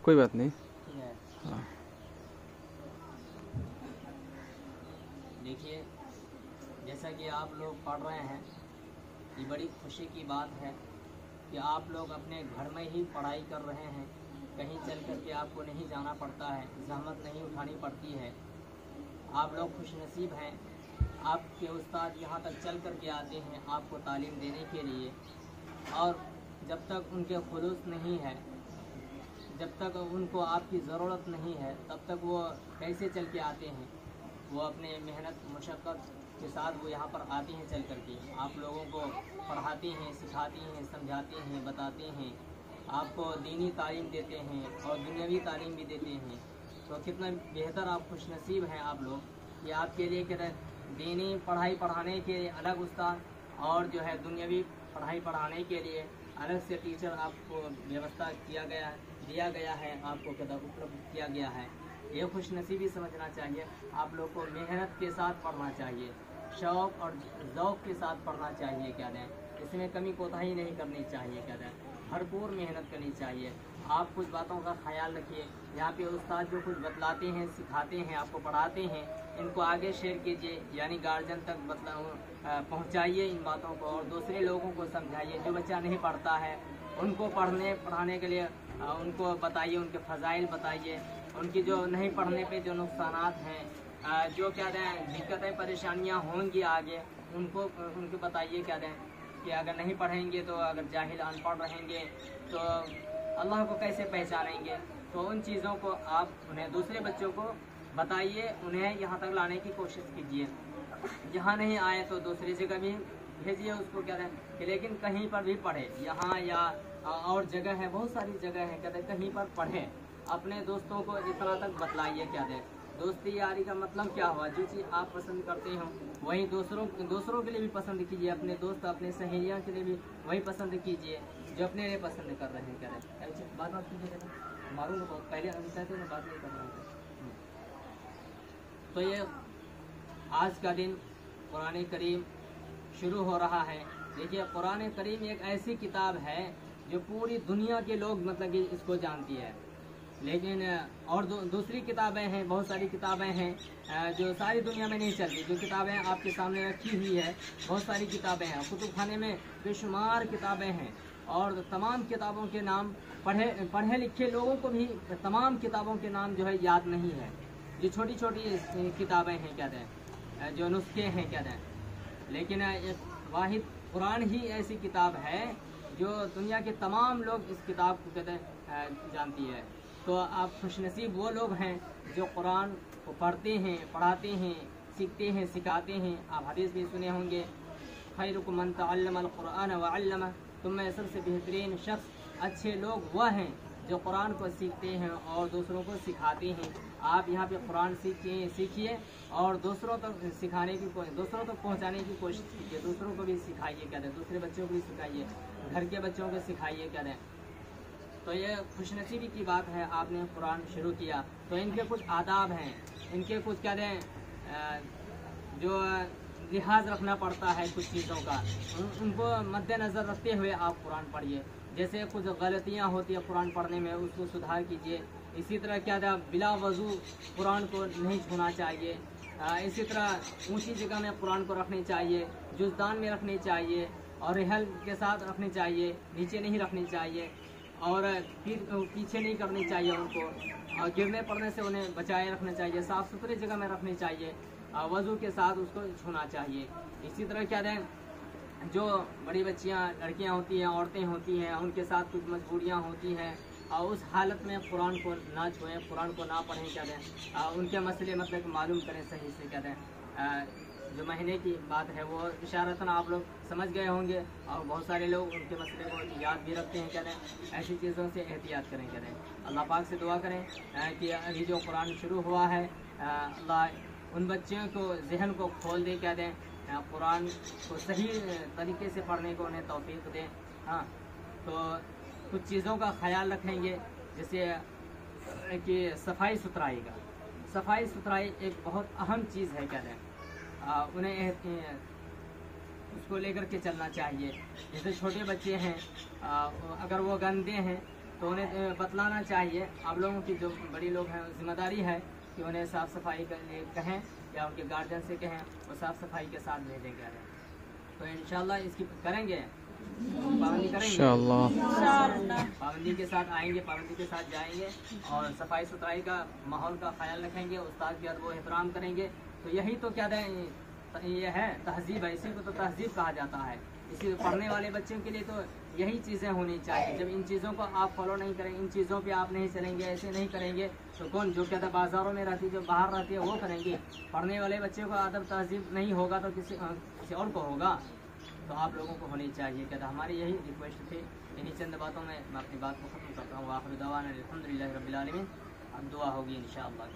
कोई बात नहीं। ठीक है। हाँ देखिए, जैसा कि आप लोग पढ़ रहे हैं, ये बड़ी खुशी की बात है कि आप लोग अपने घर में ही पढ़ाई कर रहे हैं, कहीं चल कर के आपको नहीं जाना पड़ता है, ज़हमत नहीं उठानी पड़ती है। आप लोग खुशनसीब हैं, आपके उस्ताद यहाँ तक चल कर के आते हैं आपको तालीम देने के लिए, और जब तक उनके खुलूस नहीं है, जब तक उनको आपकी ज़रूरत नहीं है, तब तक वो कैसे चल के आते हैं? वो अपने मेहनत मशक्क़त के साथ वो यहाँ पर आते हैं चल कर के, आप लोगों को पढ़ाते हैं, सिखाते हैं, समझाते हैं, बताते हैं, आपको दीनी तालीम देते हैं और दुनियावी तालीम भी देते हैं। तो कितना बेहतर आप खुशनसीब हैं आप लोग। ये आपके लिए क्या है, दीनी पढ़ाई पढ़ाने के अलग उस्ताद और जो है दुनियावी पढ़ाई पढ़ाने के लिए अलग से टीचर आपको व्यवस्था दिया गया है, आपको क्या उपलब्ध किया गया है। ये खुशनसीबी समझना चाहिए। आप लोग को मेहनत के साथ पढ़ना चाहिए, शौक़ और ज़ौक़ के साथ पढ़ना चाहिए। क्या दें, इसमें कमी कोताही नहीं करनी चाहिए। क्या दें, भरपूर मेहनत करनी चाहिए। आप कुछ बातों का ख्याल रखिए। यहाँ पे उस्ताद जो कुछ बतलाते हैं, सिखाते हैं, आपको पढ़ाते हैं, इनको आगे शेयर कीजिए, यानी गार्जियन तक पहुँचाइए इन बातों को, और दूसरे लोगों को समझाइए। जो बच्चा नहीं पढ़ता है उनको पढ़ाने के लिए उनको बताइए, उनके फ़ज़ाइल बताइए, उनकी जो नहीं पढ़ने पे जो नुकसानात हैं, जो क्या दें दिक्कतें परेशानियाँ होंगी आगे, उनको बताइए। क्या दें कि अगर नहीं पढ़ेंगे तो, अगर जाहिल अनपढ़ रहेंगे तो अल्लाह को कैसे पहचानेंगे। तो उन चीज़ों को आप उन्हें, दूसरे बच्चों को बताइए, उन्हें यहाँ तक लाने की कोशिश कीजिए। यहाँ नहीं आए तो दूसरी जगह भी भेजिए उसको। क्या है कि लेकिन कहीं पर भी पढ़े, यहाँ या और जगह है, बहुत सारी जगह है, कहते कहीं पर पढ़े। अपने दोस्तों को इतना तक बतलाइए। क्या है, दोस्ती यारी का मतलब क्या हुआ, जो चीज़ आप पसंद करते हो वही दूसरों के लिए भी पसंद कीजिए। अपने दोस्त, अपने सहेलियों के लिए भी वही पसंद कीजिए जो अपने लिए पसंद कर रहे हैं। क्या है, बात कीजिए, मारूंगा बहुत, पहले हम कहते हैं बात नहीं कर रहे थे। तो ये आज का दिन कुरान करीम शुरू हो रहा है। देखिए, कुरान करीम एक ऐसी किताब है जो पूरी दुनिया के लोग मतलब कि इसको जानती है। लेकिन और दूसरी किताबें हैं, बहुत सारी किताबें हैं जो सारी दुनिया में नहीं चलती। जो किताबें आपके सामने रखी हुई है, बहुत सारी किताबें हैं, कुतुब खाने में बेशुमार किताबें हैं, और तमाम किताबों के नाम पढ़े लिखे लोगों को भी तमाम किताबों के नाम जो है याद नहीं है। जो छोटी छोटी किताबें हैं, क्या दें, जो नुस्खे हैं, क्या दें, लेकिन एक वाहिद कुरान ही ऐसी किताब है जो दुनिया के तमाम लोग इस किताब को कहते हैं जानती है। तो आप खुशनसीब वो लोग हैं जो कुरान को पढ़ते हैं, पढ़ाते हैं, सीखते हैं, सिखाते हैं। आप हदीस भी सुने होंगे, खैरुकुम मन तअल्लमल कुरान व अल्लमह, तुम में सबसे बेहतरीन शख्स, अच्छे लोग वह हैं जो कुरान को सीखते हैं और दूसरों को सिखाते हैं। आप यहाँ पे कुरान सीखिए और दूसरों तक दूसरों तक पहुँचाने की कोशिश कीजिए। दूसरों को भी सिखाइए। क्या दें, दूसरे बच्चों को भी सिखाइए, घर के बच्चों को सिखाइए। क्या दें, तो ये खुशनसीबी की बात है, आपने कुरान शुरू किया। तो इनके कुछ आदाब हैं, इनके कुछ क्या दें जो लिहाज रखना पड़ता है कुछ चीज़ों का, उनको मद्देनज़र रखते हुए आप कुरान पढ़िए। जैसे कुछ गलतियाँ होती है कुरान पढ़ने में, उसको सुधार कीजिए। इसी तरह क्या था, बिला वज़ू कुरान को नहीं छूना चाहिए। इसी तरह ऊंची जगह में कुरान को रखनी चाहिए, जुज़दान में रखनी चाहिए, और रिहल के साथ रखनी चाहिए, नीचे नहीं रखनी चाहिए, और फिर पीछे नहीं करनी चाहिए उनको, और गिरने पड़ने से उन्हें बचाए रखना चाहिए। साफ़ सुथरी जगह में रखनी चाहिए, वज़ू के साथ उसको छूना चाहिए। इसी तरह क्या दें, जो बड़ी बच्चियां, लड़कियां होती हैं, औरतें होती हैं, उनके साथ कुछ मजबूरियां होती हैं, और उस हालत में कुरान को ना छुएं, कुरान को ना पढ़ें। क्या दें, उनके मसले मतलब मालूम करें सही से। क्या दें, जो महीने की बात है वो इशारतन आप लोग समझ गए होंगे, और बहुत सारे लोग उनके मसले को याद भी रखते हैं। क्या दें, ऐसी चीज़ों से एहतियात करें। क्या दें, अल्लाह पाक से दुआ करें कि अभी जो कुरान शुरू हुआ है, अल्लाह उन बच्चों को जहन को खोल दे। क्या दें, कुरान को सही तरीके से पढ़ने को उन्हें तौफीक दें। हाँ, तो कुछ चीज़ों का ख्याल रखेंगे, जैसे कि सफाई सुथराई एक बहुत अहम चीज़ है। क्या दें, उन्हें उसको लेकर के चलना चाहिए। जैसे छोटे बच्चे हैं, अगर वो गंदे हैं तो उन्हें बतलाना चाहिए। आप लोगों की जो बड़ी लोग हैं जिम्मेदारी है कि उन्हें साफ़ सफाई के लिए कहें या उनके गार्जियन से कहें, वो साफ़ सफाई के साथ भेजें घर। तो इंशाल्लाह इसकी करेंगे, पाबंदी करेंगे इंशाल्लाह, पाबंदी के साथ आएंगे, पाबंदी के साथ जाएंगे और सफाई सुथराई का माहौल का ख्याल रखेंगे, उस्ताद की अदब व एहतराम करेंगे। तो यही तो क्या ये है तहजीब है, इसी को तो तहजीब कहा जाता है। इसी पढ़ने वाले बच्चों के लिए तो यही चीज़ें होनी चाहिए। जब इन चीज़ों को आप फॉलो नहीं करेंगे, इन चीज़ों पे आप नहीं चलेंगे, ऐसे नहीं करेंगे, तो कौन जो कहता बाज़ारों में रहती, जो बाहर रहती है वो करेंगे। पढ़ने वाले बच्चों को अदब तहजीब नहीं होगा तो किसी और को होगा। तो आप लोगों को होनी चाहिए। कहता हमारी यही रिक्वेस्ट थी। इन्हीं चंद बातों में मैं अपनी बात को ख़त्म करता हूँ। आखिर दवाना अल्हम्दुलिल्लाहि रब्बिल आलमीन। अब दुआ होगी इंशाअल्लाह।